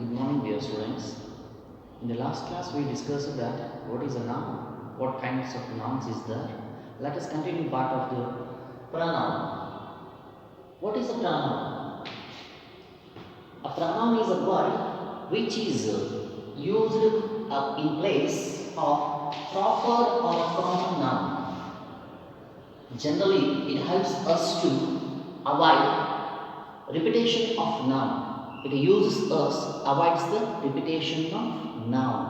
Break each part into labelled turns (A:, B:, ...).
A: Good morning, dear students. In the last class, we discussed that what is a noun, what kinds of nouns is there. Let us continue part of the pronoun. What is a pronoun? A pronoun is a word which is used in place of proper or common noun. Generally, it helps us to avoid repetition of noun. It uses us, avoids the repetition of noun.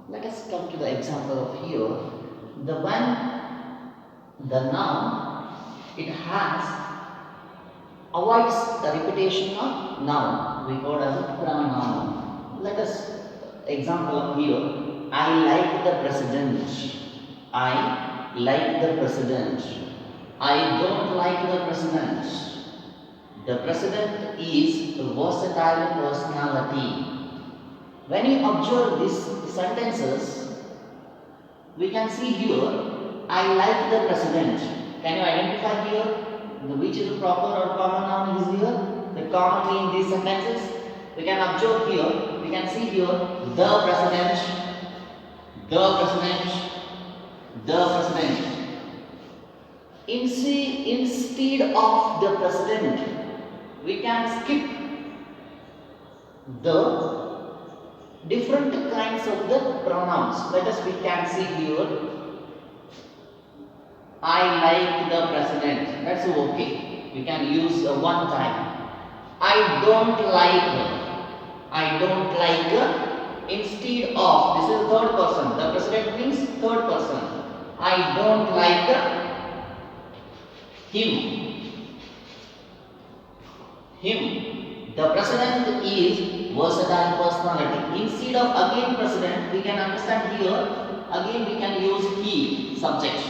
A: Let us come to the example of here. The noun, it has, avoids the repetition of noun. We call it as a pronoun. Let us, example of here. I like the president. I like the president. I don't like the president. The president is a versatile personality. When you observe these sentences, we can see here, I like the president. Can you identify here which is the proper or common noun is here? The common in these sentences. We can observe here, we can see here, the president, the president, the president. Instead of the president, we can skip the different kinds of the pronouns. Let us, we can see here, I like the president. That's okay. We can use one time. I don't like, instead of, this is third person. The president means third person. I don't like him. The president is versatile personality. Instead of again president, we can understand here, again we can use he, subject.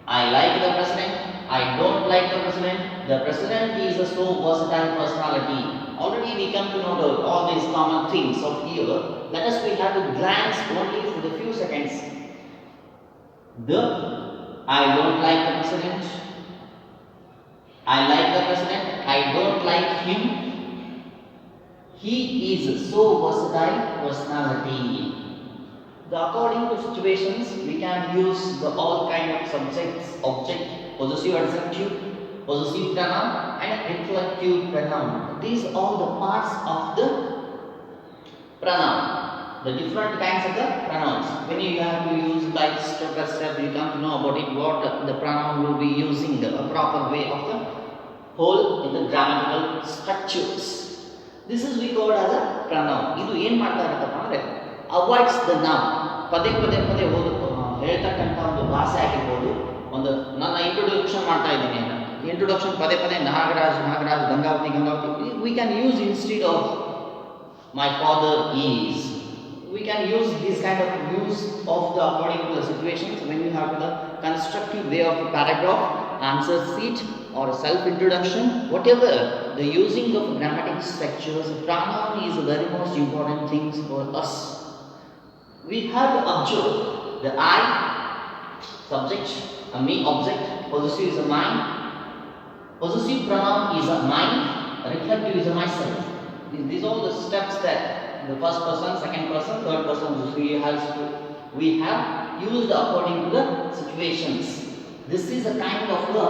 A: I like the president. I don't like the president. The president is a so versatile personality. Already we come to know all these common things of here. Let us, we have to glance only for the few seconds. I don't like the president. I like the president. I don't like him. He is so versatile personality. According to situations, we can use all kind of subjects, object, possessive adjective, possessive pronoun, and reflective pronoun. These are all the parts of the pronoun. The different kinds of the pronouns. When you have to use like step by step, you come to know about it, what the pronoun will be using, the proper way of the whole in the grammatical structures. This is we call as a pronoun. ಇದು ಏನು ಮಾಡ್ತಾ ಇರುತ್ತಪ್ಪ ಅಂದರೆ avoids the noun. ಪದೇ ಪದೇ ಪದೇ ಹೇಳ್ತಕ್ಕಂಥ ಒಂದು ಭಾಷೆ ಆಗಿರ್ಬೋದು. ಒಂದು ನನ್ನ ಇಂಟ್ರೊಡಕ್ಷನ್ ಮಾಡ್ತಾ ಇದ್ದೀನಿ, ಇಂಟ್ರೊಡಕ್ಷನ್ ಪದೇ ಪದೇ Nagaraj Gangavathi. We can use instead of my father is. We can use this kind of use of the according to the situations when you have the constructive way of paragraph, answer sheet, or self-introduction, whatever the using of grammatic structures. Pronoun is the very most important things for us. We have to observe the I, subject, a me, object, possessive is a mine, possessive pronoun is a mine, reflective is a myself. These are all the steps that the first person, second person, third person we have used according to the situations. This is a kind of the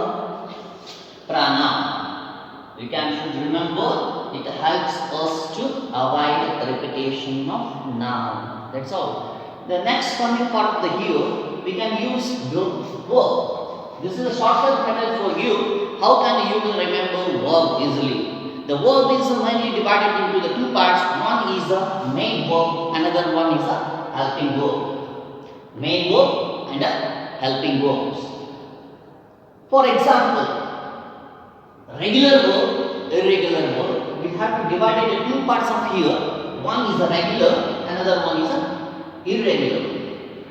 A: pronoun. You should remember, it helps us to avoid repetition of noun. That's all. The next coming part of the here, we can use the verb. This is a shortcut method for you. How can you remember verb easily? The verb is mainly divided into the two parts. One is the main verb, another one is a helping verb. Main verb and a helping verbs. For example, regular verb, irregular verb. We have to divide it into two parts of here. One is a regular, another one is a irregular.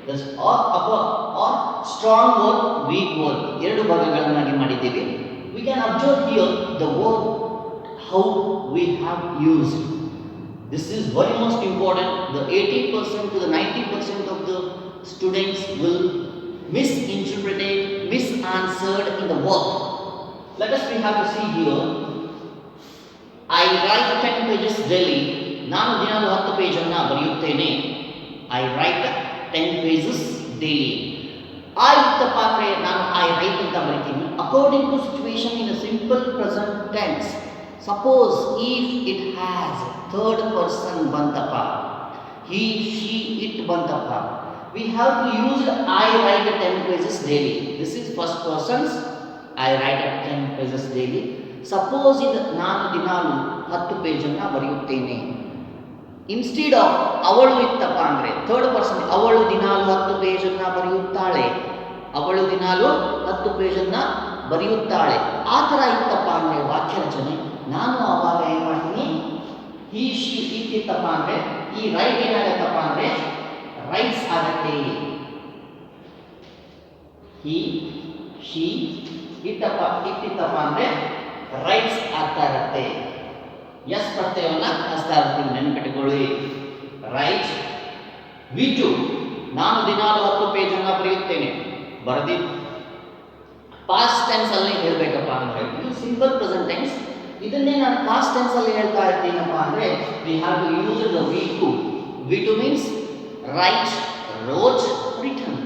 A: This or strong verb, weak verb. ಎರಡು ಭಾಗಗಳನ್ನಾಗಿ ಮಾಡಿದ್ದೇವೆ. We can observe here the verb how we have used. This is very most important. The 80% to the 90% of the students will misinterpret, misanswered in the work. Let us, we have to see here I right 10 pages daily. ನಾನು ದಿನಾಲು 10 ಪೇಜನ್ನು ಬರೆಯುತ್ತೇನೆ. I right 10 pages daily. ಆ ಇತ್ತಪ್ಪ ಅಂದರೆ ನಾನು I write ಅಂತ ಬರಿತೀನಿ. According to situation in a simple present tense. Suppose if it has third person ಬಂತಪ್ಪ, he, she, it ಬಂತಪ್ಪ, we have to use I write 10 pages daily. This is first person's I write 10 pages daily. Suppose ಇದು ನಾನು ದಿನಾಲು 10 ಪೇಜನ್ನು ಬರೆಯುತ್ತೇನೆ. ಇನ್ಸ್ಟೀಡ್ of ಅವಳು ಇತ್ತಪ್ಪ ಅಂದರೆ third person, ಅವಳು ದಿನಾಲು 10 ಪೇಜನ್ನು ಬರೆಯುತ್ತಾಳೆ, ಅವಳು ದಿನಾಲು 10 ಪೇಜನ್ನು ಬರೆಯುತ್ತಾಳೆ. ಆ ಥರ ಇತ್ತಪ್ಪ ಅಂದರೆ ವಾಕ್ಯ ರಚನೆ, ನಾನು ಆವಾಗ ಏನು ಮಾಡ್ತೀನಿ, he, she, it ಇತ್ತಪ್ಪ ಅಂದರೆ ಈ ರೈಟ್ ಏನಾಗತ್ತಪ್ಪ ಅಂದರೆ ರೈಟ್ಸ್ ಆಗತ್ತೆ. he, she, ಇತ್ತಿತ್ತಪ್ಪ ಅಂದರೆ ರೈಟ್ಸ್ ಆಗ್ತಾ ಇರತ್ತೆ. ಎಸ್ ಪ್ರತ್ಯಯವನ್ನು ಹಚ್ತಾ ಇರ್ತೀವಿ, ನೆನಪಿಟ್ಟುಕೊಳ್ಳಿ. ರೈಟ್. ವಿ ಟು, ನಾನು ದಿನಾಲು 10 ಪೇಜನ್ನು ಬರೆಯುತ್ತೇನೆ, ಬರೆದಿ ಪಾಸ್ಟ್ ಟೆನ್ಸ್ ಅಲ್ಲಿ ಹೇಳಬೇಕಪ್ಪ ಅಂದರೆ ಇದು ಸಿಂಪಲ್ ಪ್ರೆಸೆಂಟ್ ಟೆನ್ಸ್. ಇದನ್ನೇ ನಾನು ಪಾಸ್ಟ್ ಟೆನ್ಸ್ ಅಲ್ಲಿ ಹೇಳ್ತಾ ಇರ್ತೀನಪ್ಪ ಅಂದರೆ we have to use the V two. V two means write, wrote, written.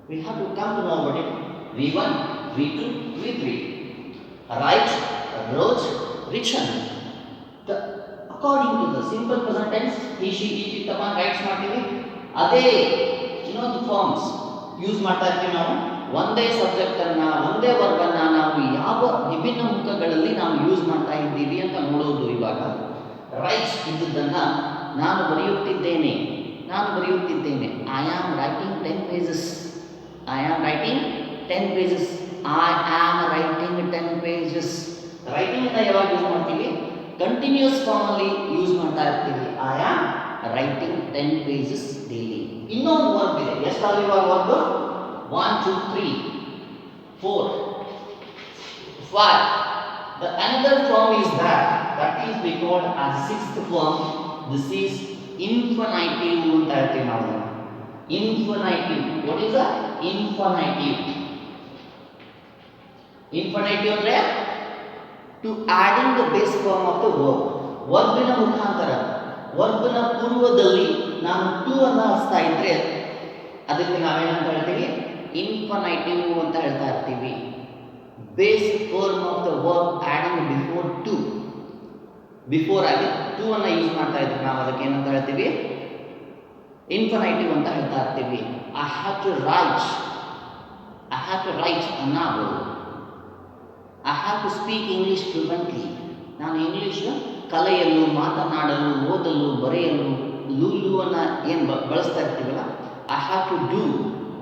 A: We have to come to know about it. V1, V2, V3. Write, wrote, written. According to the simple present tense, he, she, it ಇತ್ತಪ್ಪ rights ಮಾಡ್ತೀವಿ. ಅದೇ ಇನ್ನೊಂದು forms use ಮಾಡ್ತಾ ಇರ್ತೀವಿ ನಾವು. ಒಂದೇ ಸಬ್ಜೆಕ್ಟನ್ನು, ಒಂದೇ ವರ್ಗನ್ನು ನಾವು ಯಾವ ವಿಭಿನ್ನ ಮುಖಗಳಲ್ಲಿ ನಾವು ಯೂಸ್ ಮಾಡ್ತಾ ಇದ್ದೀವಿ ಅಂತ ನೋಡೋದು. ಇವಾಗ ರೈಟ್ಸ್ ಇದ್ದುದನ್ನು ನಾನು ಬರೆಯುತ್ತಿದ್ದೇನೆ, ನಾನು ಬರೆಯುತ್ತಿದ್ದೇನೆ. I am writing 10 pages. I am writing 10 pages. I am writing 10 pages. Writing ಅನ್ನು ಯಾವಾಗ ಯೂಸ್ ಮಾಡ್ತೀವಿ, ಕಂಟಿನ್ಯೂಸ್ ಫಾರ್ಮ್ ಅಲ್ಲಿ ಯೂಸ್ ಮಾಡ್ತಾ ಇರ್ತೀವಿ. I am writing 10 pages daily. ಇನ್ನೊಂದು ವರ್ಬ್ ಇದೆ, ಎಷ್ಟಾಗಲಿ ಇವಾಗ verb 1 2 3 4 5. The another form is that is we called as sixth form. This is infinitive ಅಂತ ಹೇಳ್ತೀವಿ ನಾವು. Infinitive. What is that? Infinitive. Infinitive ಅಂದರೆ to adding the base form of the verb. ವರ್ಬಿನ ಮುಖಾಂತರ, ವರ್ಬ್ನ ಪೂರ್ವದಲ್ಲಿ ನಾನು ಟು ಅನ್ನು ಹಚ್ತಾ ಇದ್ರೆ ಅದಕ್ಕೆ ನಾವೇನಂತ ಹೇಳ್ತೀವಿ, ಇನ್ಫಿನಿಟಿವ್ ಅಂತ ಹೇಳ್ತಾ ಇರ್ತೀವಿ. Base form of the verb adding before to. Before ಆಗಿ ಟು ಅನ್ನು ಯೂಸ್ ಮಾಡ್ತಾ ಇದ್ವಿ ನಾವು, ಅದಕ್ಕೆ ಏನಂತ ಹೇಳ್ತೀವಿ, ಇನ್ಫಿನಿಟಿವ್ ಅಂತ ಹೇಳ್ತಾ ಇರ್ತೀವಿ. I have to write, I have to write a novel. I have to speak English fluently. ನಾನು ಇಂಗ್ಲೀಷ್ ಕಲೆಯಲು, ಮಾತನಾಡಲು, ಓದಲು, ಬರೆಯಲು ಲೂಲುವನ್ನು ಏನು ಬಳಸ್ತಾ ಇರ್ತೀವಲ್ಲ, I have to do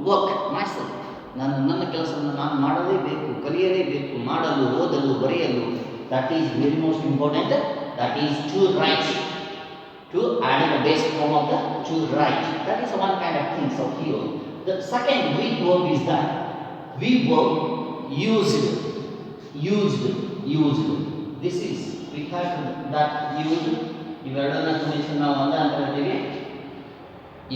A: work ಮೈ ಸೆಲ್ಫ್. ನನ್ನ ಕೆಲಸವನ್ನು ನಾನು ಮಾಡಲೇಬೇಕು, ಕಲಿಯಲೇಬೇಕು, ಮಾಡಲು, ಓದಲು, ಬರೆಯಲು. That is very most important. That is to write. To add in the base form of the to write. That is one kind of things of here. The second weak verb is that weak verb used. This is we have that used. ಇವೆರಡನ್ನ ಕೂಡಿಸಿ ನಾವು ಒಂದೇ ಅಂತ ಹೇಳ್ತೀವಿ.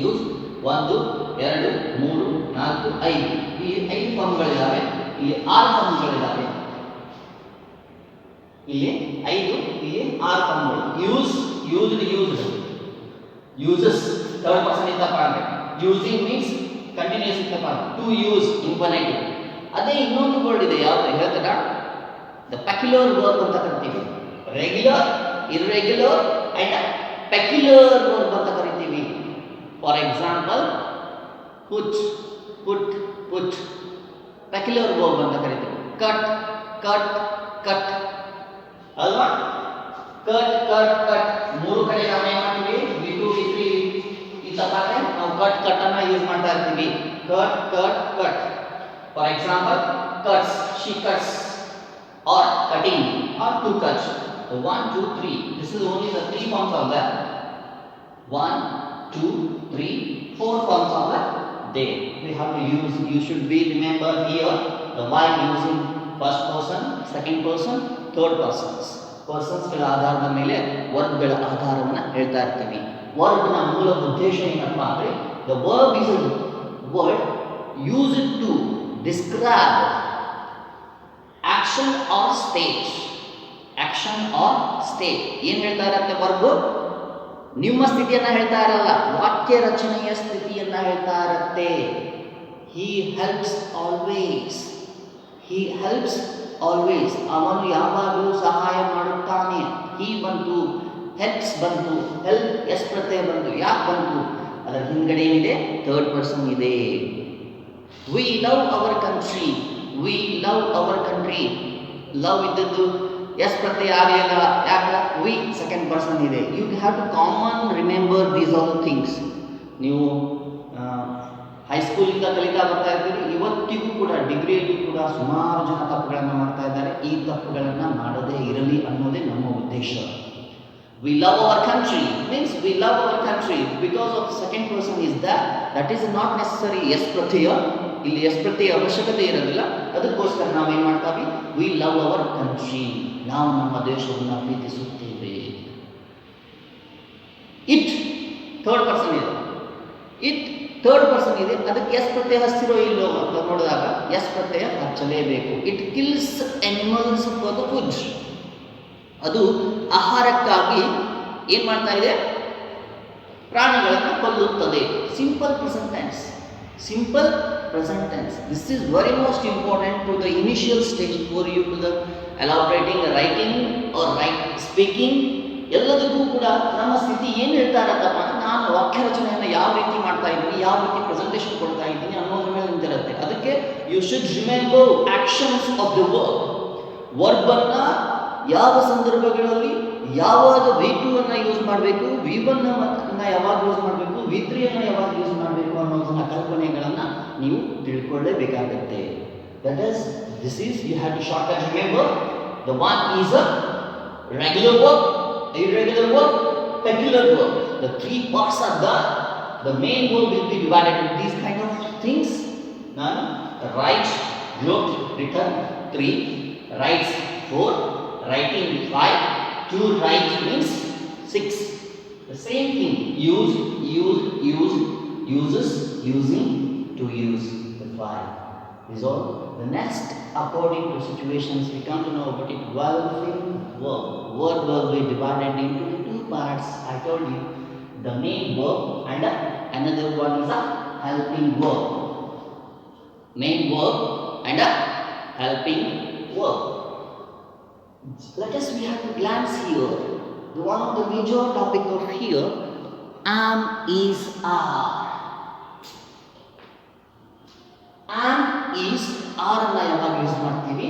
A: Use 1 2 3 4 5. ಈ 5 ಫಾರ್ಮ್ಗಳಿದ್ದಾವೆ, ಇಲ್ಲಿ 6 ಫಾರ್ಮ್ಗಳಿದ್ದಾವೆ. ಇಲ್ಲಿ 5, ಇಲ್ಲಿ 6 ಫಾರ್ಮ್ಗಳು. Use, used, uses third person ಇತ್ತಪ್ಪ ಅಂದರೆ, ಯೂಸಿಂಗ್ ಮೀನ್ಸ್ ಕಂಟಿನ್ಯೂಸ್ ಇತ್ತಪ್ಪ ಅಂದರೆ, ಟು ಯೂಸ್ ಇನ್ಫಿನಿಟಿವ್. ಅದೇ ಇನ್ನೊಂದು ವರ್ಡ್ ಇದೆ, ಯಾವುದು ಹೇಳ್ತಾರ, ದ ಪೆಕ್ಯುಲರ್ ವರ್ಬ್ ಅಂತ ಕರಿತೀವಿ. Regular, irregular and peculiar verb ಅಂತ ಕರಿತೀವಿ. For example put, peculiar verb ಅಂತ ಕರಿತೀವಿ. ಕಟ್ ಅಲ್ವಾ? ಕಟ್ ಮೂರು ಕಡೆ ನಾವು ಏನು ಮಾಡ್ತೀವಿ, V2 V3 ಇತ್ತಪ್ಪ ಅಂದರೆ ನಾವು ಕಟ್ ಅನ್ನು ಯೂಸ್ ಮಾಡ್ತಾ ಇರ್ತೀವಿ. Cut. For example cuts, she cuts, or cutting, or to cut. 1 2 3. This is only the 3 forms of that. 1 2 3 4 forms of that day. We have to use. You should be remember here the while using first person, second person, third persons. ಪರ್ಸನ್ಸ್ಗಳ ಆಧಾರದ ಮೇಲೆ ವರ್ಬ್ಗಳ ಆಧಾರವನ್ನು ಹೇಳ್ತಾ ಇರ್ತೀವಿ. ವರ್ಬ್ನ ಮೂಲ ಉದ್ದೇಶ ಏನಪ್ಪ ಅಂದರೆ, the verb is a word used to describe action or state action or state. ಏನು ಹೇಳ್ತಾ ಇರತ್ತೆ ವರ್ಬ್? ನಿಮ್ಮ ಸ್ಥಿತಿಯನ್ನ ಹೇಳ್ತಾ ಇರಲ್ಲ, ವಾಕ್ಯ ರಚನೆಯ ಸ್ಥಿತಿಯನ್ನ ಹೇಳ್ತಾ ಇರತ್ತೆ. ಹಿ ಹೆಲ್ಪ್ಸ್ ಆಲ್ವೇಸ್, ಹಿ ಹೆಲ್ಪ್ಸ್ ಆಲ್ವೇಸ್, ಅವನು ಯಾವಾಗಲೂ ಸಹಾಯ ಮಾಡುತ್ತಾನೆ. ಹಿ ಬಂತು, ಹೆಲ್ಪ್ಸ್ ಬಂತು, ಹೆಲ್ಪ್ ಎಸ್ ಪ್ರತ್ಯಯ ಬಂತು. ಯಾಕೆ ಬಂತು? ಅದರ ಹಿಂದ್ಗಡೆ ಏನಿದೆ? ಥರ್ಡ್ ಪರ್ಸನ್ ಇದೆ. We love our country, we love our country. Love ಇದ್ದದ್ದು ಎಸ್ ಪ್ರತ್ಯಯ ಆಗಲಿಲ್ಲ, ಯಾಕೆ? ವಿ ಸೆಕೆಂಡ್ ಪರ್ಸನ್ ಇದೆ. You have to common remember these all things. ನೀವು ಹೈಸ್ಕೂಲಿಂದ ಕಲಿತಾ ಬರ್ತಾ ಇದ್ದೀರಿ, ಇವತ್ತಿಗೂ ಕೂಡ ಡಿಗ್ರಿಯಲ್ಲೂ ಕೂಡ ಸುಮಾರು ಜನ ತಪ್ಪುಗಳನ್ನು ಮಾಡ್ತಾ ಇದ್ದಾರೆ. ಈ ತಪ್ಪುಗಳನ್ನು ಮಾಡದೇ ಇರಲಿ ಅನ್ನೋದೇ ನಮ್ಮ ಉದ್ದೇಶ. We love our country means we love our country because of second person is that is not necessary yes pratyaya. ಇಲ್ಲಿ ಎಸ್ ಪ್ರತ್ಯಯ ಅವಶ್ಯಕತೆ ಇರೋದಿಲ್ಲ. ಅದಕ್ಕೋಸ್ಕರ ನಾವೇನು ಮಾಡ್ತಾವೆ? ವಿ ಲವ್ ಅವರ್ ಕಂಟ್ರಿ, ನಾವು ನಮ್ಮ ದೇಶವನ್ನು ಪ್ರೀತಿಸುತ್ತೇವೆ. ಇಟ್ ಥರ್ಡ್ ಪರ್ಸನ್ ಇದೆ, ಇಟ್ ಥರ್ಡ್ ಪರ್ಸನ್ ಇದೆ. ಅದಕ್ಕೆ ಎಸ್ ಪ್ರತ್ಯಯ ಹಚ್ಚಿರೋ ಇಲ್ಲೋ ಅಂತ ನೋಡಿದಾಗ ಎಸ್ ಪ್ರತ್ಯಯ ಹಚ್ಚಲೇಬೇಕು. It kills animals for the food. ಅದು ಆಹಾರಕ್ಕಾಗಿ ಏನು ಮಾಡ್ತಾ ಇದೆ? ಪ್ರಾಣಿಗಳನ್ನು ಕೊಲ್ಲುತ್ತದೆ. Simple present tense, simple present tense. This is very most important to the initial stage for you to the elaborating, writing or speaking. ಎಲ್ಲದಕ್ಕೂ ಕೂಡ ನಮ್ಮ ಸ್ಥಿತಿ ಏನು ಹೇಳ್ತಾ ಇರತ್ತಪ್ಪ, ನಾನು ವಾಕ್ಯ ರಚನೆಯನ್ನು ಯಾವ ರೀತಿ ಮಾಡ್ತಾ ಇದ್ದೀನಿ, ಯಾವ ರೀತಿ ಪ್ರೆಸೆಂಟೇಷನ್ ಕೊಡ್ತಾ ಇದ್ದೀನಿ ಅನ್ನೋದ್ರ ಮೇಲೆ ನಿಂತಿರುತ್ತೆ. ಅದಕ್ಕೆ you should remember actions of the verb. ವರ್ಬನ್ನು ಯಾವ ಸಂದರ್ಭಗಳಲ್ಲಿ ಯಾವಾಗ V2 ಅನ್ನು ಯೂಸ್ ಮಾಡಬೇಕು, V1 ಅನ್ನು ಯಾವಾಗ ಯೂಸ್ ಮಾಡಬೇಕು, V3 ಅನ್ನು ಯಾವಾಗ ಯೂಸ್ ಮಾಡಬೇಕು ಅನ್ನೋದನ್ನ ಕಲ್ಪನೆಗಳನ್ನು ನೀವು ತಿಳ್ಕೊಳ್ಳೇಬೇಕಾಗುತ್ತೆ. That is this is you have to short ಆಗಿ remember. The one is a regular verb, irregular verb, peculiar verb. The three parts are done. The main verb will be divided into these kind of things. Write, wrote, written 3, writes 4, writing 5, to write means 6. The same thing, use, uses, using, to use, the 5. Is all. The next, according to situations, we come to know about it. Helping verb. Word will be divided into 2 parts. I told you, the main verb and another one is a helping verb. Main verb and a helping verb. Let us we have to glance here. The one of the major topic of here, am, is, are. Am, is, are ಅನ್ನ ಯಾವಾಗ use ಮಾಡ್ತೀವಿ?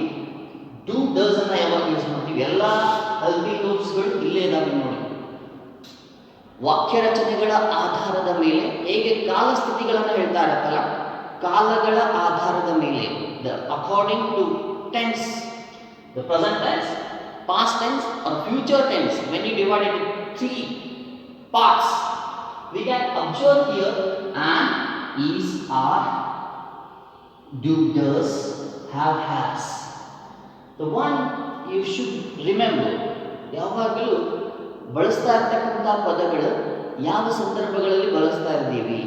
A: Do, does ಅನ್ನ ಯಾವಾಗ use ಮಾಡ್ತೀವಿ? ಎಲ್ಲ helping ವರ್ಬ್ಸ್ಗಳು ಇಲ್ಲೇ ಇದಾವೆ ನೋಡಿ. ವಾಕ್ಯ ರಚನೆಗಳ ಆಧಾರದ ಮೇಲೆ ಹೇಗೆ ಕಾಲಸ್ಥಿತಿಗಳನ್ನು ಹೇಳ್ತಾ ಇರುತ್ತಲ್ಲ, ಕಾಲಗಳ ಆಧಾರದ ಮೇಲೆ according to tense, the present tense, past tense or future tense, when you divide it into 3 parts, we can observe here am, is, are, do, does, have, has. The one you should remember, ಯಾವಾಗಲೂ ಬಳಸ್ತಾ ಇರ್ತಕ್ಕಂಥ ಪದಗಳು ಯಾವ ಸಂದರ್ಭಗಳಲ್ಲಿ ಬಳಸ್ತಾ ಇದ್ದೀವಿ.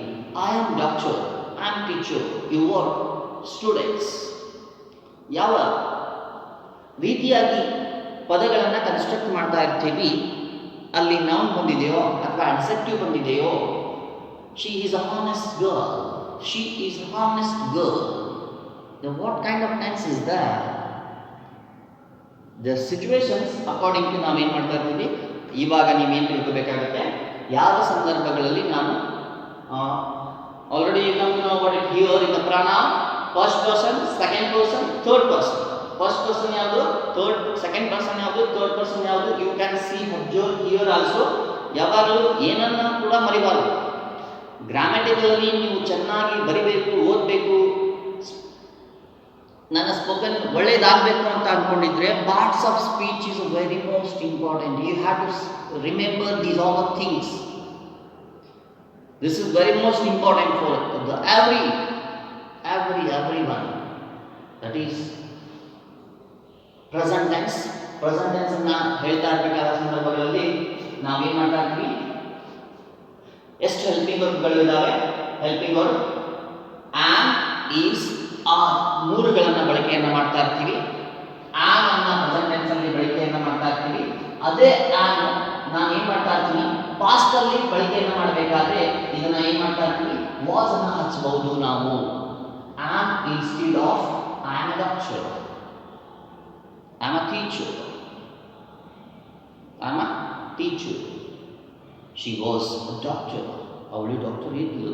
A: I am doctor, I am teacher, you are students. ಯಾವ ರೀತಿಯಾಗಿ ಪದಗಳನ್ನು ಕನ್ಸ್ಟ್ರಕ್ಟ್ ಮಾಡ್ತಾ ಇರ್ತೀವಿ, ಅಲ್ಲಿ ನೌನ್ ಬಂದಿದೆಯೋ ಅಥವಾ ಅಡ್ಜೆಕ್ಟಿವ್ ಬಂದಿದೆಯೋ. She is a honest girl, she is a honest girl. What kind of tense is that? The situations according to ನಾವೇನು ಮಾಡ್ತಾ ಇರ್ತೀವಿ. ಇವಾಗ ನೀವೇನು ತಿಳ್ಕೋಬೇಕಾಗುತ್ತೆ, ಯಾವ ಸಂದರ್ಭಗಳಲ್ಲಿ ನಾನು already you come to know about it here in the pronoun first person, second person, third person. First person ಯಾವುದು, ಸೆಕೆಂಡ್ ಪರ್ಸನ್ ಯಾವುದು, ಥರ್ಡ್ ಪರ್ಸನ್ ಯಾವುದು. You can see observe here also. ಯಾವಾಗಲೂ ಏನನ್ನ ಕೂಡ ಮರಿಬಾರದು. ಗ್ರಾಮ್ಯಾಟಿಕಲಿ ನೀವು ಚೆನ್ನಾಗಿ ಬರಿಬೇಕು, ಓದಬೇಕು. ನನ್ನ ಸ್ಪೋಕನ್ ಒಳ್ಳೇದಾಗಬೇಕು ಅಂತ ಅಂದ್ಕೊಂಡಿದ್ರೆ parts of speech is very most important. You have to remember these all the things. This is very most important for the everyone. That is present tense. Present tense ಅನ್ನ ಹೇಳ್ತಾ ಇರಬೇಕಾದ ಸಂದರ್ಭಗಳಲ್ಲಿ ನಾವೇನು ಮಾಡ್ತಾ ಇರ್ತೀವಿ, ಎಷ್ಟು ಹೆಲ್ಪಿಂಗ್ ವರ್ಬ್ಗಳು ಇದ್ದಾವೆ. Helping verb am, is, are 3ಗಳನ್ನು ಬಳಕೆಯನ್ನು ಮಾಡ್ತಾ ಇರ್ತೀವಿ. ಆಮ್ ಅನ್ನ ಪ್ರೆಸೆಂಟ್ ಟೆನ್ಸ್ ಅಲ್ಲಿ ಬಳಕೆಯನ್ನು ಮಾಡ್ತಾ ಇರ್ತೀವಿ. ಅದೇ ಆಮ್ ನಾನು ಏನ್ ಮಾಡ್ತಾ ಇರ್ತೀನಿ ಪಾಸ್ಟ್ ಅಲ್ಲಿ ಬಳಕೆಯನ್ನು ಮಾಡಬೇಕಾದ್ರೆ ಇದನ್ನ ಏನ್ ಮಾಡ್ತಾ ಇರ್ತೀವಿ ವಾಸ್ ಅನ್ನ ಹಚ್ಚಬಹುದು ನಾವು am instead of I am a doctor I am a teacher I am a teacher she was a doctor ಅವಳು ಡಾಕ್ಟರ್ ಇದ್ಲು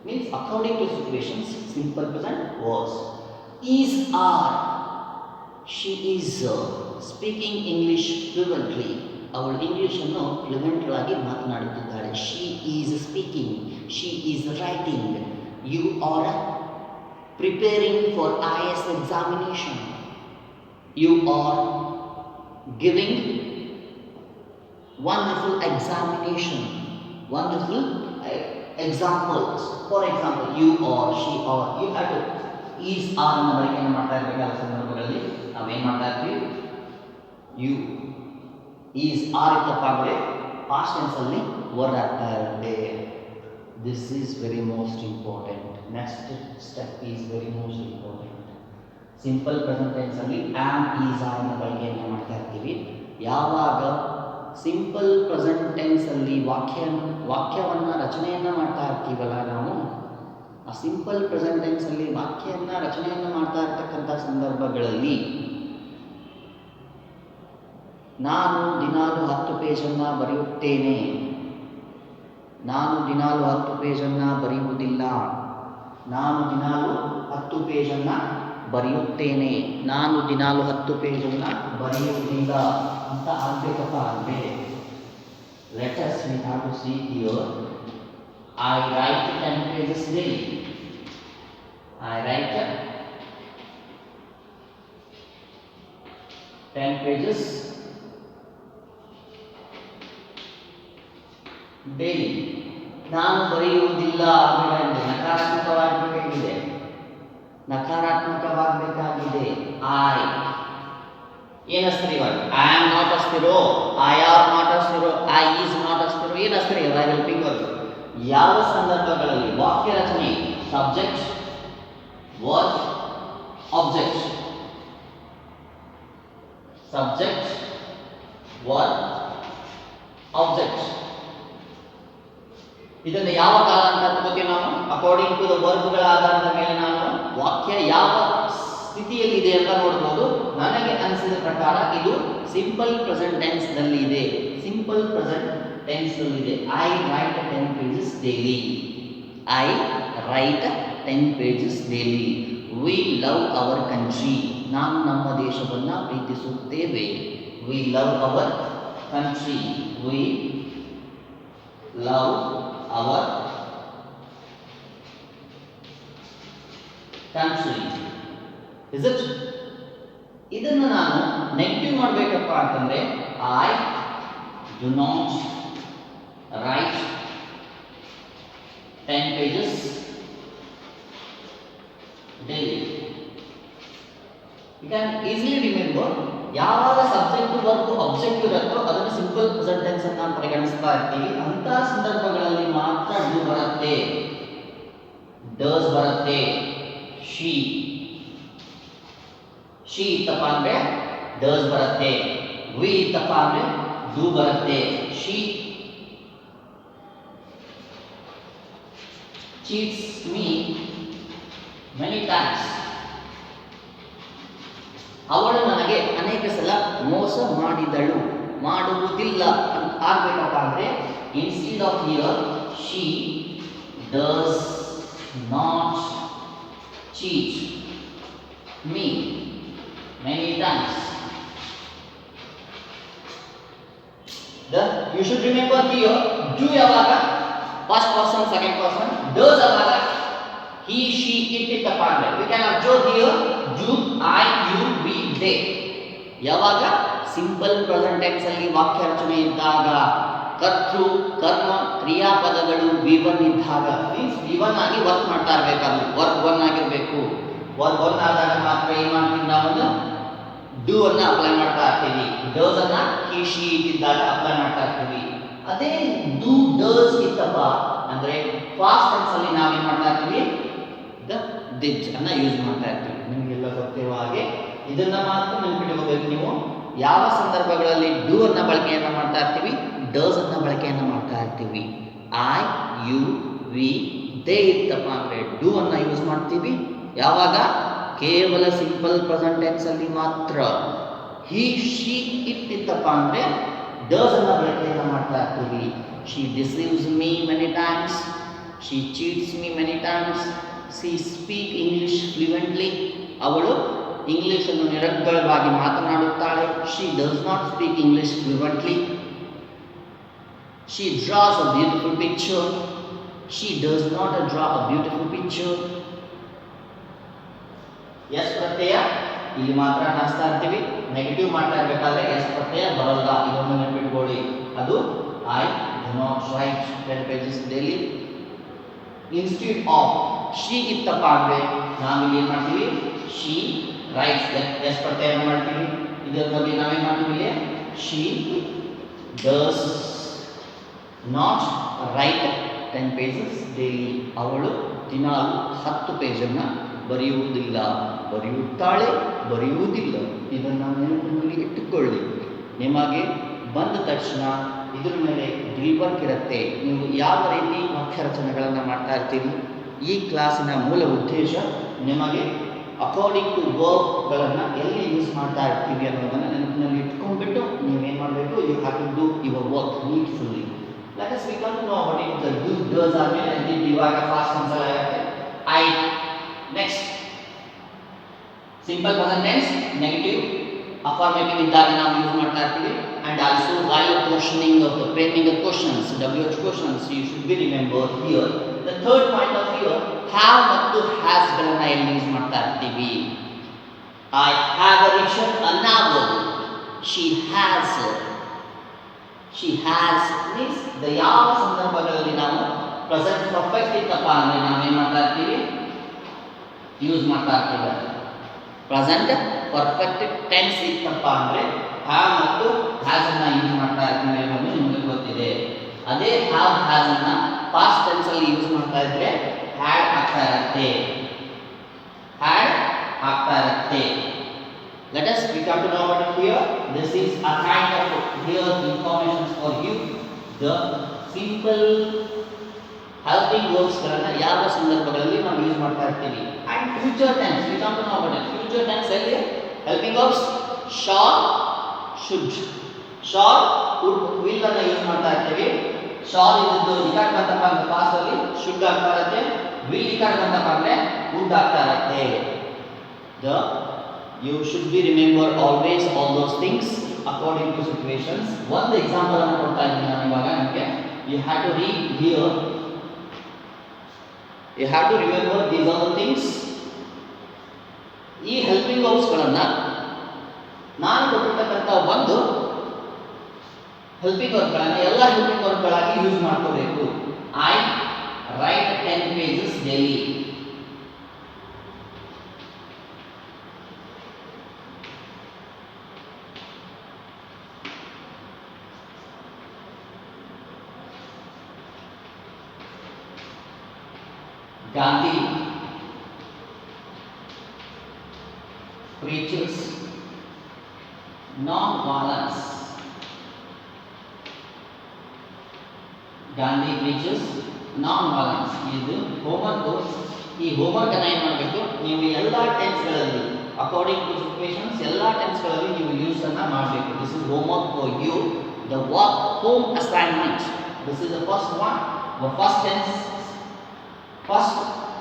A: means according to situations simple present was is are she is speaking English fluently ಅವಳು English ಅನ್ನು fluent ಆಗಿ ಮಾತನಾಡುತ್ತಿದ್ದಾಳೆ she is speaking she is writing you are preparing for IAS examination you are giving wonderful examination wonderful examples for example you or she or you have to is are ಅನ್ನು ಬಳಕೆಯನ್ನು ಮಾಡ್ತಾ ಇರಬೇಕಾದ ಸಂದರ್ಭಗಳಲ್ಲಿ ನಾವೇನು ಮಾಡ್ತಾ ಇರ್ತೀವಿ you is are ಇತ್ತಪ್ಪ ಅಂದರೆ ಪಾಸ್ಟ್ ಟೆನ್ಸ್ ಅಲ್ಲಿ ವರ್ಡ್ ಆಗ್ತಾ ಇರುತ್ತೆ this is very most important next step is very most important simple present tense ಅಲ್ಲಿ am is are ಅನ್ನು ಬಳಕೆಯನ್ನು ಮಾಡ್ತಾ ಇರ್ತೀವಿ ಯಾವಾಗ ಸಿಂಪಲ್ ಪ್ರೆಸೆಂಟ್ ಟೆನ್ಸ್ ಅಲ್ಲಿ ವಾಕ್ಯವನ್ನ ರಚನೆಯನ್ನ ಮಾಡ್ತಾ ಇರ್ತೀವಲ್ಲ ನಾವು ಆ ಸಿಂಪಲ್ ಪ್ರೆಸೆಂಟ್ ಟೆನ್ಸ್ ಅಲ್ಲಿ ವಾಕ್ಯವನ್ನ ರಚನೆಯನ್ನ ಮಾಡ್ತಾ ಇರ್ತಕ್ಕಂಥ ಸಂದರ್ಭಗಳಲ್ಲಿ ನಾನು ದಿನಾಲು 10 ಪೇಜನ್ನ ಬರೆಯುತ್ತೇನೆ ನಾನು ದಿನಾಲು 10 ಪೇಜನ್ನ ಬರೆಯುವುದಿಲ್ಲ ನಾನು ದಿನಾಲು 10 ಪೇಜನ್ನ ಬರೆಯುತ್ತೇನೆ ನಾನು ದಿನಾಲು 10 ಪೇಜನ್ನ ಬರೆಯುವುದಿಲ್ಲ ಅಂತ ಆಗಬೇಕಪ್ಪ ಅಂದರೆ let us we have to see here I write 10 pages daily I write 10 pages daily ನಾನು ಬರೆಯುವುದಿಲ್ಲ ಅಂದರೆ ನಕಾರಾತ್ಮಕವಾಗಬೇಕಾಗಿದೆ ಐ ಏನಸ್ತಿರೋ ಇವಾಗ ಐ ಆಮ್ ನಾಟ್ ಅಸ್ತಿರೋ ಐ ಆರ್ ನಾಟ್ ಅಸ್ತಿರೋ ಐ ಈಸ್ ನಾಟ್ ಅಸ್ತಿರೋ ಏನಸ್ತಿರೋ ಐ ವಿಲ್ ಫಿಂಗರ್ ಯಾವ ಸಂದರ್ಭಗಳಲ್ಲಿ ವಾಕ್ಯ ರಚನೆ subject verb object subject verb object ಇದನ್ನು ಯಾವ ಕಾಲ ಅಂತ ತಗೋತೀವಿ ನಾವು ಅಕಾರ್ಡಿಂಗ್ ಟು ದ ವರ್ಬ್ಗಳ ಆಧಾರದ ಮೇಲೆ ನಾವು ವಾಕ್ಯ ಯಾವ ಸ್ಥಿತಿಯಲ್ಲಿ ಇದೆ ಅಂತ ನೋಡಬಹುದು ನನಗೆ ಅನಿಸಿದ ಪ್ರಕಾರ ಇದು ಸಿಂಪಲ್ ಪ್ರೆಸೆಂಟ್ ಟೆನ್ಸ್ ನಲ್ಲಿ ಇದೆ ಸಿಂಪಲ್ ಪ್ರೆಸೆಂಟ್ ಟೆನ್ಸ್ ನಲ್ಲಿ ಇದೆ I right 10 pages daily I right 10 pages daily we love our country ನಾವು ನಮ್ಮ ದೇಶವನ್ನ ಪ್ರೀತಿಸುತ್ತೇವೆ we love our country we love our country is it ಇದನ್ನು ನಾನು ನೆಗೆಟಿವ್ ಮಾಡಬೇಕಪ್ಪ ಅಂತಂದ್ರೆ I do not right 10 pages daily you can easily remember ಯಾವಾಗ subject verb object ಇರುತ್ತೋ ಅದನ್ನು ಸಿಂಪಲ್ ಪ್ರೆಸೆಂಟ್ ಟೆನ್ಸ್ ಅಂತ ಪರಿಗಣಿಸ್ತಾ ಇರ್ತೀವಿ ಅಂತ ಸಂದರ್ಭಗಳಲ್ಲಿ ಮಾತ್ರ ಡು ಬರುತ್ತೆ ಡಸ್ ಬರುತ್ತೆ ಶಿ ಇತ್ತಪ್ಪ ಅಂದ್ರೆ ಡಸ್ ಬರುತ್ತೆ ವಿ ಇತ್ತಪ್ಪ ಅಂದ್ರೆ ಡು ಬರುತ್ತೆ she cheats me many times ಅವಳು ನನಗೆ ಅನೇಕ ಸಲ ಮೋಸ ಮಾಡಿದಳು ಮಾಡುವುದಿಲ್ಲ ಅಂತ ಆಗಬೇಕಪ್ಪ ಅಂದ್ರೆ instead of here she does not cheat me many times you should remember here do yavaga first person second person does yavaga he she it ittappa andre we can observe here do I you we they ಯಾವಾಗ simple present tense ಅಲ್ಲಿ ವಾಕ್ಯ ರಚನೆ ಇದ್ದಾಗ ಕರ್ತೃ ಕರ್ಮ ಕ್ರಿಯಾಪದಗಳು V1 ಇದ್ದಾಗ means V1 ಆಗಿ ವರ್ಕ್ ಮಾಡ್ತಾ ಇರಬೇಕು ವರ್ಕ್ 1 ಆಗಿರಬೇಕು ವರ್ಕ್ 1 ಆದಾಗ ಮಾತ್ರ ಏನು ಮಾಡ್ತೀವಿ ನಾವು ಡೂ ಅನ್ನ ಅಪ್ಲೈ ಮಾಡ್ತಾ ಇರ್ತೀವಿ ಡಸ್ ಅನ್ನ he she ಇದ್ದಾಗ ಅಪ್ಲೈ ಮಾಡ್ತಾ ಇರ್ತೀವಿ ಅದೇ ಡೂ ಡಸ್ ಇತ್ತಪ್ಪ ಅಂದ್ರೆ ಪಾಸ್ಟ್ ಟೆನ್ಸ್ ಅಲ್ಲಿ ನಾವು ಏನು ಮಾಡ್ತಾ ಇರ್ತೀವಿ ದ did ಅನ್ನ ಯೂಸ್ ಮಾಡ್ತಾ ಇರ್ತೀವಿ ನಿಮಗೆಲ್ಲ ಗೊತ್ತಿರುವ ಹಾಗೆ ಇದನ್ನ ಮಾತ್ರ ನೆನಪಿಟ್ಕೋಬೇಕು ನೆನಪಿಟ್ಕೋಬೇಕು ನೀವು. ಯಾವ ಸಂದರ್ಭಗಳಲ್ಲಿ ಡೂ ಅನ್ನ ಬಳಕೆಯನ್ನು ಮಾಡ್ತಾ ಇರ್ತೀವಿ, ಡಸ್ ಅನ್ನ ಬಳಕೆಯನ್ನು ಮಾಡ್ತಾ ಇರ್ತೀವಿ. ಐ, ಯು, ವಿ, ದೇ ಇತ್ತಪ್ಪ ಅಂದರೆ ಡೂ ಅನ್ನ ಯೂಸ್ ಮಾಡ್ತೀವಿ. ಯಾವಾಗ? ಕೇವಲ ಸಿಂಪಲ್ ಪ್ರೆಸೆಂಟ್ ಟೆನ್ಸ್ ಅಲ್ಲಿ ಮಾತ್ರ. ಹಿ, ಶಿ, ಇಟ್ ಇತ್ತಪ್ಪ ಅಂದರೆ ಡಸ್ ಅನ್ನ ಬಳಕೆಯನ್ನು ಮಾಡ್ತಾ ಇರ್ತೀವಿ. She deceives me many times, she cheats me many times, she speak English fluently, ಅವಳು ಇಂಗ್ಲಿಷನ್ನು ನಿರರ್ಗಳವಾಗಿ ಮಾತನಾಡುತ್ತಾಳೆ. She does not speak English fluently. She draws a beautiful picture, she does not draw a beautiful picture. S ಪ್ರತ್ಯಯ ಇಲ್ಲಿ ಮಾತ್ರ ಹಾಸ್ತಾ ಇರ್ತೀವಿ. Negative ಮಾಡ್ತಾ ಇರಬೇಕಾದ್ರೆ ಎಸ್ ಪ್ರತ್ಯಯ ಬರಲ್ಲ, ಇದನ್ನು ನೆನಪಿಟ್ಕೊಳ್ಳಿ. ಅದು I do not right 10 pages daily. Instead of she ಇತ್ತಪ್ಪ ಅಂದರೆ ನಾವಿಲ್ಲಿ ಏನು ಮಾಡ್ತೀವಿ, ಶಿ ರೈಟ್ಸ್, ಎಸ್ ಪ್ರತ್ಯಯ ಮಾಡ್ತೀವಿ. ಇದರ ಬಗ್ಗೆ ನಾವೇನು ಮಾಡ್ತೀವಿ ಇಲ್ಲಿ, she does not right 10 pages daily. ಅವಳು ದಿನಾಲು 10 ಪೇಜನ್ನು ಬರೆಯುವುದಿಲ್ಲ, ಬರೆಯುತ್ತಾಳೆ, ಬರೆಯುವುದಿಲ್ಲ. ಇದನ್ನು ನೆನಪಿನಲ್ಲಿ ಇಟ್ಟುಕೊಳ್ಳಿ. ನಿಮಗೆ ಬಂದ ತಕ್ಷಣ ಇದ್ರ ಮೇಲೆ ಡ್ರಿಲ್ ವರ್ಕ್ ಇರುತ್ತೆ. ನೀವು ಯಾವ ರೀತಿ ವಾಕ್ಯ ರಚನೆಗಳನ್ನು ಮಾಡ್ತಾ ಇರ್ತೀರಿ. ಈ ಕ್ಲಾಸಿನ ಮೂಲ ಉದ್ದೇಶ ನಿಮಗೆ ಅಕಾರ್ಡಿಂಗ್ ಟು ವರ್ಕ್ಗಳನ್ನು ಎಲ್ಲಿ ಯೂಸ್ ಮಾಡ್ತಾ ಇರ್ತೀವಿ ಅನ್ನೋದನ್ನು ನೆನಪಿನಲ್ಲಿ ಇಟ್ಕೊಂಡ್ಬಿಟ್ಟು ನೀವೇನು ಮಾಡಬೇಕು, you have to do your work needfully. Let us we come to know what is the do does ಆದ್ಮೇಲೆ ಡಿಡ್ ಇವಾಗ ಫಾಸ್ಟ್ ಆನ್ಸರ್ ಆಗುತ್ತೆ. I next simple present tense negative affirmative ಇದ್ದಾಗ ನಾವು ಯೂಸ್ ಮಾಡ್ತಾ ಇರ್ತೀವಿ. and also while questioning of the framing of questions, WH questions, you should be remember here the third point of here have ಮತ್ತು has ಗಳನ್ನು ಎಲ್ಲಿ use ಮಾಡ್ತಾ ಇರ್ತೀವಿ. I have written a novel, she has means the ಯಾವ ಸಂದರ್ಭಗಳಲ್ಲಿ ನಾವು present perfect ಇತ್ತಪ್ಪ ಅಂದರೆ ನಾವೇನು ಮಾಡ್ತಾ ಇರ್ತೀವಿ, ಯೂಸ್ ಮಾಡ್ತಾ ಇರ್ತೀವಿ. ಪ್ರೆಸೆಂಟ್ ಪರ್ಫೆಕ್ಟ್ ಟೆನ್ಸ್ ಇತ್ತಪ್ಪ ಅಂದರೆ ಹ್ಯಾವ್ ಮತ್ತು ಹ್ಯಾಸ್ ಅನ್ನ ಯೂಸ್ ಮಾಡ್ತಾ ಇರ್ತೀವಿ ಅನ್ನೋದು ನಿಮಗೆ ಗೊತ್ತಿದೆ. ಅದೇ ಹ್ಯಾವ್ ಹ್ಯಾಸ್ ಅನ್ನ ಪಾಸ್ಟ್ ಟೆನ್ಸ್ ಅಲ್ಲಿ ಯೂಸ್ ಮಾಡ್ತಾ ಇದ್ರೆ ಹ್ಯಾಡ್ ಆಗ್ತಾ ಇರುತ್ತೆ, ಹ್ಯಾಡ್ ಆಗ್ತಾ ಇರುತ್ತೆ. Let us we come to know about it here. This is a kind of here information for you. The simple helping verbs ಗಳನ್ನ ಯಾವ ಸಂದರ್ಭಗಳಲ್ಲಿ ನಾವು ಯೂಸ್ ಮಾಡ್ತಾ ಇರ್ತೀವಿ. And future tense we come to know about it. Future tense ಅಲ್ಲಿ helping verbs shall, should, shall, would, will ಅನ್ನ use ಮಾಡ್ತಾ ಇರ್ತೀವಿ. shall ಇದ್ದು ಇಕಾರ್ ಬಂತಪ್ಪ ಅಂದ್ರೆ ಪಾಸ್ಟ್ ಅಲ್ಲಿ should ಆಗ್ತಾ ಇರುತ್ತೆ. will ಇಕಾರ್ ಬಂತಪ್ಪ ಅಂದ್ರೆ would ಆಗ್ತಾ ಇರುತ್ತೆ. The you should be remember always all those things according to situations. ಒಂದು ಎಕ್ಸಾಂಪಲ್ ಅನ್ನು ಕೊಡ್ತಾ ಇದ್ದೀನಿ ನಾನು ಇವಾಗ ನಿಮಗೆ. You have to read here. You have to remember these are the things. ಈ ಹೆಲ್ಪಿಂಗ್ ವರ್ಬ್ಸ್ ಗಳನ್ನ ನಾನು ಕೊಟ್ಟಿರ್ತಕ್ಕಂಥ ಒಂದು ಹೆಲ್ಪಿಂಗ್ ವರ್ಬ್ಗಳನ್ನು ಎಲ್ಲ ಹೆಲ್ಪಿಂಗ್ ವರ್ಬ್ಗಳಾಗಿ ಯೂಸ್ ಮಾಡ್ಕೋಬೇಕು. I right 10 pages daily. Gandhi preaches non-violence. Gandhi preaches non-violence. ಇದು ಹೋಮ್ವರ್ಕ್. ಈ ಹೋಮ್ವರ್ಕ್ ಅನ್ನು ಏನು ಮಾಡಬೇಕು, ನೀವು ಎಲ್ಲ ಟೆನ್ಸ್ಗಳಲ್ಲಿ ಅಕಾರ್ಡಿಂಗ್ ಟು ಸಿಚುವೇಶನ್ಸ್ ಎಲ್ಲ ಟೆನ್ಸ್ಗಳಲ್ಲಿ ನೀವು ಯೂಸ್ ಅನ್ನ ಮಾಡಬೇಕು. This is homework for you, the work home assignment. This is the first one, the first tense, first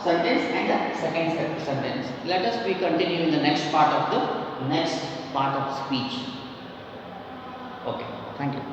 A: sentence and the second sentence. Let us be continue in the next part of speech. Okay, thank you.